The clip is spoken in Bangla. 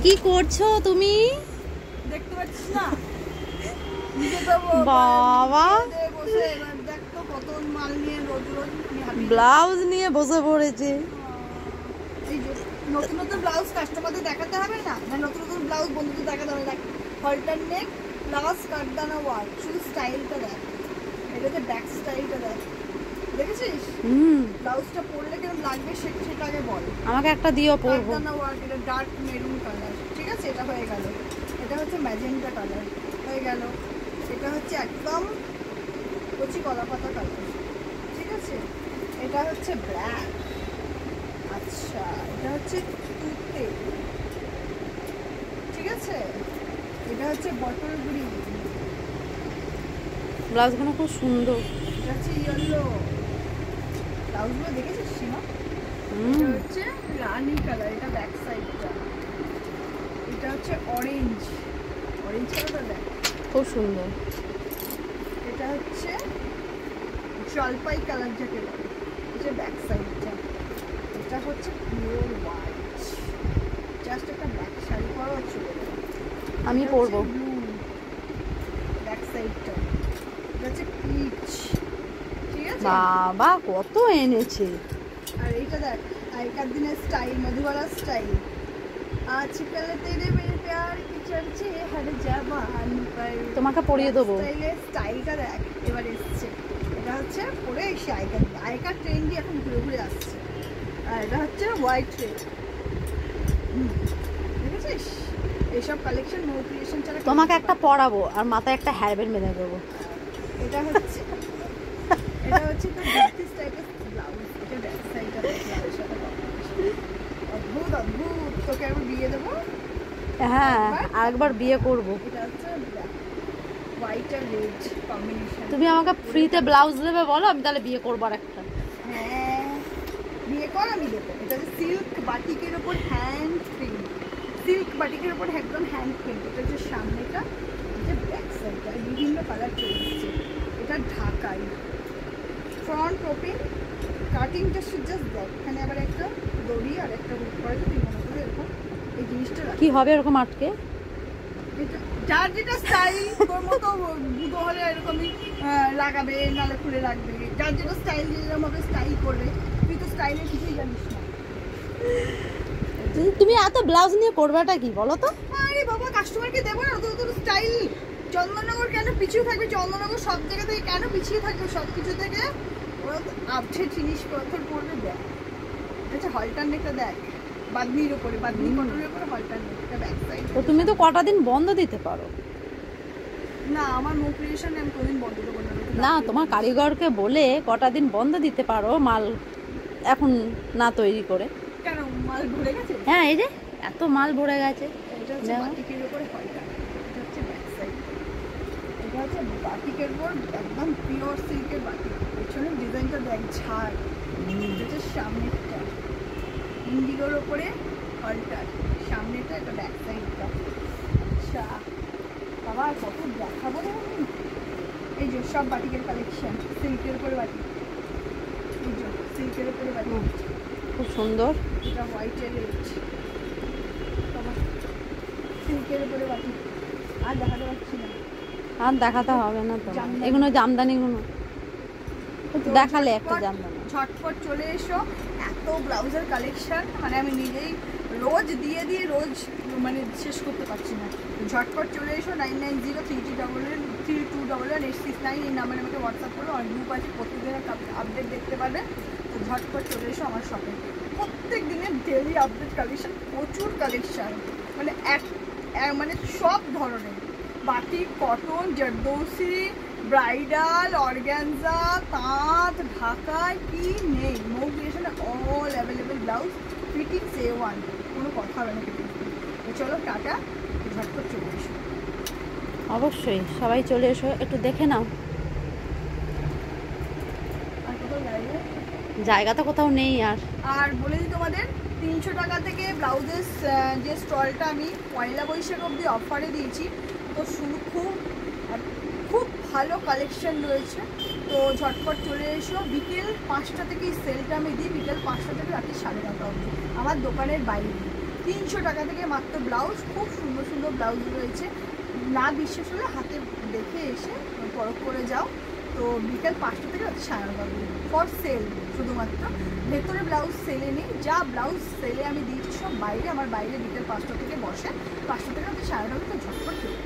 কি করছো তুমি? দেখতে পাচ্ছিস না? বাবা ব্লাউজ নিয়ে বসে পড়েছে। এই যে নতুন নতুন ব্লাউজ কাস্টমারদের দেখাতে হবে না, নতুন নতুন ব্লাউজ বন্ধুদের দেখাতে হবে। দেখ, হলটার নেক প্লাস কাটদানা ওয়ার্ক, শুধু স্টাইলটা দেখ। এটা যে ব্যাক স্টাইলটা দেখ, দেখেছিস? ব্লাউজটা পরলে কেমন লাগবে সেটা আগে বল। আমাকে একটা দিও, পরবো। কাটদানা ওয়ার্ক, এটা ডার্ক মেরুন কালার, ঠিক আছে? এটা হয়ে গেল। এটা হচ্ছে ম্যাজেন্টা কালার, হয়ে গেল। এটা হচ্ছে একদম কচি কলা পাতা কালার, ঠিক আছে? এটা হচ্ছে ব্ল্যাক। আচ্ছা, এটা হচ্ছে তুতে, ঠিক আছে? এটা হচ্ছে বটল গ্রিন। ব্লাউজগুলো খুব সুন্দর। এটা হচ্ছে ইয়েলো। ব্লাউজগুলো দেখেছিস সীমা? এটা হচ্ছে রানী কালার, এটা ব্যাক সাইডটা। এটা হচ্ছে অরেঞ্জ, অরেঞ্জ কালার দেখ, খুব সুন্দর। এটা হচ্ছে জলপাই কালার যাকে বলে, এটা ব্যাক সাইডটা। এটা হচ্ছে পিওর হোয়াইট, জাস্ট একটা ব্ল্যাক শাড়ি পরা চলে যাবে। আমি পরবো। ব্যাক সাইডটা এটা হচ্ছে পিচ, ঠিক আছে? বাবা কত এনেছে। আর এইটা দেখ, আগেকার দিনের স্টাইল, মধুবালা স্টাইল। আজকাল তেরে মেরে প্যার কি চলছে হর জবান পর। তোমাকে পরিয়ে দেবো। স্টাইলটা দেখ এবার এসছে। এটা হচ্ছে পরে এসে আগেকার ট্রেন্ডই এখন ঘুরে ঘুরে আসছে। আর এটা হচ্ছে হোয়াইট রেড, দেখেছিস? এইসব কালেকশন নো ক্রিয়েশন ছাড়া। তোমাকে একটা পরাবো আর মাথায় একটা হেয়ার ব্যান্ড বেঁধে দেবো। এটা হচ্ছে এটা হচ্ছে তো বুদ্ধিস টাইপের ব্লাউজ। এটা ব্যাক সাইডটা ব্লাউজের সাথে অদ্ভুত অদ্ভুত। তোকে আমি বিয়ে দেবো। হ্যাঁ, আরেকবার বিয়ে করব। এটা হচ্ছে হোয়াইট আর রেড কম্বিনেশন। তুমি আমাকে ফ্রিতে ব্লাউজ দেবে বলো, আমি তাহলে বিয়ে করবো আর একটা। হ্যাঁ, বিয়ে কর, আমি দেবো। এটা হচ্ছে সিল্ক বাটিকের ওপর হ্যান্ড প্রিন্ট, সিল্ক বাটিকের ওপর একদম হ্যান্ড প্রিন্ট। এটা হচ্ছে সামনেটা, এটা ব্যাক সাইডটা, বিভিন্ন কালার চলে এসেছে। এটা ঢাকাই ফ্রন্ট ওপেন, কাটিংটা জাস্ট দেখ। এখানে আবার একটা দড়ি আর একটা হুক করা, তুই মনে করে এরকম এই জিনিসটা কি হবে এরকম আটকে? যার যেটা স্টাইল, তোর মতো বুধো হলে এরকমই লাগাবে, নালে খুলে রাখবে। যার যেটা স্টাইল, যেরকম ভাবে স্টাইল করবে। তুই তো স্টাইলের কিছুই জানিস না। তুমি এত ব্লাউজ নিয়ে করবেটা কি বলো তো? আরে বাবা, কাস্টমারকে দেবো না তো? তোর স্টাইল চন্দননগর কেন পিছিয়ে থাকবে? চন্দননগর সব জায়গা থেকে কেন পিছিয়ে থাকবে? সব কিছু থেকে ওরা তো আপডেট জিনিসপত্র পড়বে। দেখ, আচ্ছা, হলটার নেকটা দেখ, বাদনির উপরে, বাদনি কটনের উপরে হলটার নেকটা ব্যাক সাইড। তো তুমি তো কটা দিন বন্ধ দিতে পারো না, আমার নো ক্রিয়েশন আমি কোনদিন বন্ধ দেবো না। না, তোমার কারিগরকে বলে কটা দিন বন্ধ দিতে পারো, মাল এখন না তৈরি করে। কেন, মাল ভরে গেছে? হ্যাঁ, এই যে এত মাল ভরে গেছে। এটা হচ্ছে বাটিকের উপরে হলটা, এটা হচ্ছে ব্যাক সাইড। এটা হচ্ছে বাটিকের উপর একদম পিওর সিল্কের বাটিক। পেছনে ডিজাইনটা দেখ, ঝাড়। এটা হচ্ছে সামনেরটা, ইন্ডিগোর ওপরে হলটার সামনেটা, এটা ব্যাক সাইডটা। আচ্ছা বাবা, কত দেখাবো রে আমি। এই যে সব বাটিকের কালেকশন, সিল্কের উপরে বাটিক। এই যে সিল্কের উপরে বাটিক, খুব সুন্দর। এটা হোয়াইটের রেড, সিল্কের উপরে বাটিক। আর দেখাতে পারছি না, আর দেখাতে হবে না তো। এগুলো জামদানিগুলো দেখালে একটা জামদানি। ঝটপট চলে এসো, এত ব্লাউজের কালেকশন, মানে আমি নিজেই রোজ দিয়ে দিয়ে রোজ মানে শেষ করতে পারছি না। ঝটপট চলে এসো। 990323218669 এই নাম্বারে আমাকে হোয়াটসঅ্যাপ করো। আমার গ্রুপ আছে, প্রত্যেকদিনের আপডেট দেখতে পারবে। তো ঝটপট চলে এসো আমার শপে। প্রত্যেক দিনের ডেলি আপডেট কালেকশন, প্রচুর কালেকশন, মানে মানে সব ধরনের বাটিক, কটন, জারদৌসি, ব্রাইডাল, অর্গানজা, তাঁত, ঢাকায় কি নেই। নো ক্রিয়েশনে all available blouse, fittings A1, কোনো কথা হবে না ফিটিংস। তো চলো টাটা, ঝটপট চলে এসো। অবশ্যই সবাই চলে এসো, একটু দেখে নাও। আর কোথাও জায়গা, জায়গা তো কোথাও নেই। আর বলে দিই তোমাদের, 300 টাকা থেকে ব্লাউজের যে স্টলটা আমি পয়লা বৈশাখ অবধি অফারে দিয়েছি। তো শুধু খুব ভালো কালেকশন রয়েছে। তো ঝটপট চলে এসো। বিকেল 5টা থেকে এই সেলটা আমি দিই, বিকেল 5টা থেকে রাত্রি 9:30 অবধি আমার দোকানের বাইরে। 300 টাকা থেকে মাত্র ব্লাউজ, খুব সুন্দর সুন্দর ব্লাউজ রয়েছে। না বিশ্বাস হলে হাতে দেখে এসে পরখ করে যাও। তো বিকেল 5টা থেকে 9:30 ফর সেল শুধুমাত্র। ভেতরে ব্লাউজ সেলে নেই, যা ব্লাউজ সেলে আমি দিয়েছি সব বাইরে, আমার বাইরে বিকেল 5টা থেকে বসে, 5টা থেকে 9:30 তো ঝটপট চলে